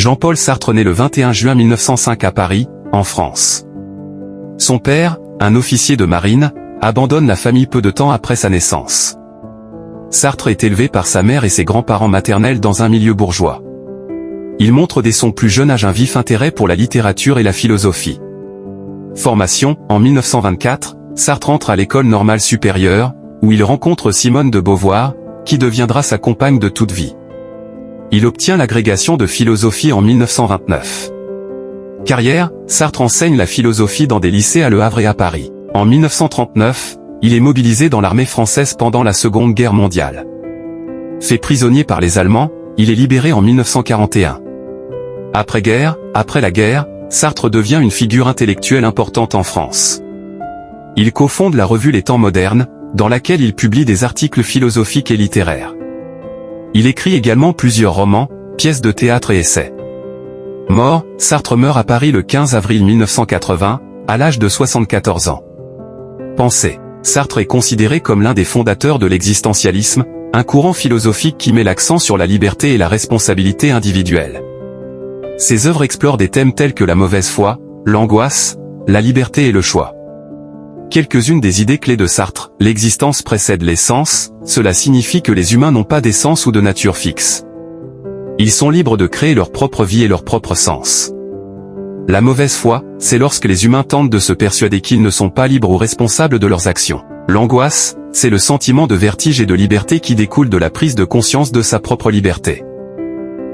Jean-Paul Sartre naît le 21 juin 1905 à Paris, en France. Son père, un officier de marine, abandonne la famille peu de temps après sa naissance. Sartre est élevé par sa mère et ses grands-parents maternels dans un milieu bourgeois. Il montre dès son plus jeune âge un vif intérêt pour la littérature et la philosophie. Formation, en 1924, Sartre entre à l'école normale supérieure, où il rencontre Simone de Beauvoir, qui deviendra sa compagne de toute vie. Il obtient l'agrégation de philosophie en 1929. Carrière, Sartre enseigne la philosophie dans des lycées à Le Havre et à Paris. En 1939, il est mobilisé dans l'armée française pendant la Seconde Guerre mondiale. Fait prisonnier par les Allemands, il est libéré en 1941. Après la guerre, Sartre devient une figure intellectuelle importante en France. Il cofonde la revue Les Temps modernes, dans laquelle il publie des articles philosophiques et littéraires. Il écrit également plusieurs romans, pièces de théâtre et essais. Mort, Sartre meurt à Paris le 15 avril 1980, à l'âge de 74 ans. Pensée. Sartre est considéré comme l'un des fondateurs de l'existentialisme, un courant philosophique qui met l'accent sur la liberté et la responsabilité individuelle. Ses œuvres explorent des thèmes tels que la mauvaise foi, l'angoisse, la liberté et le choix. Quelques-unes des idées clés de Sartre: l'existence précède l'essence, cela signifie que les humains n'ont pas d'essence ou de nature fixe. Ils sont libres de créer leur propre vie et leur propre sens. La mauvaise foi, c'est lorsque les humains tentent de se persuader qu'ils ne sont pas libres ou responsables de leurs actions. L'angoisse, c'est le sentiment de vertige et de liberté qui découle de la prise de conscience de sa propre liberté.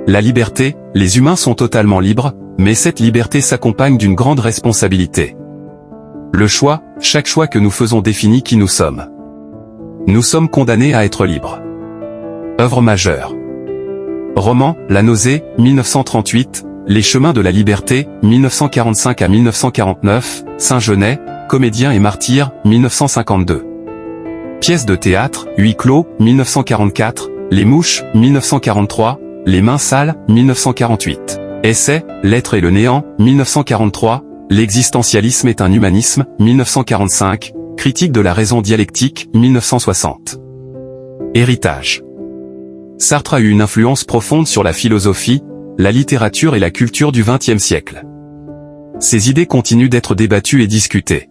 La liberté, les humains sont totalement libres, mais cette liberté s'accompagne d'une grande responsabilité. Le choix, chaque choix que nous faisons définit qui nous sommes. Nous sommes condamnés à être libres. Œuvre majeure. Roman, La nausée, 1938, Les chemins de la liberté, 1945 à 1949, Saint-Genet, comédien et martyr, 1952. Pièce de théâtre, Huis clos, 1944, Les mouches, 1943, Les mains sales, 1948. Essai, L'être et le néant, 1943, L'existentialisme est un humanisme, 1945, Critique de la raison dialectique, 1960. Héritage. Sartre a eu une influence profonde sur la philosophie, la littérature et la culture du XXe siècle. Ses idées continuent d'être débattues et discutées.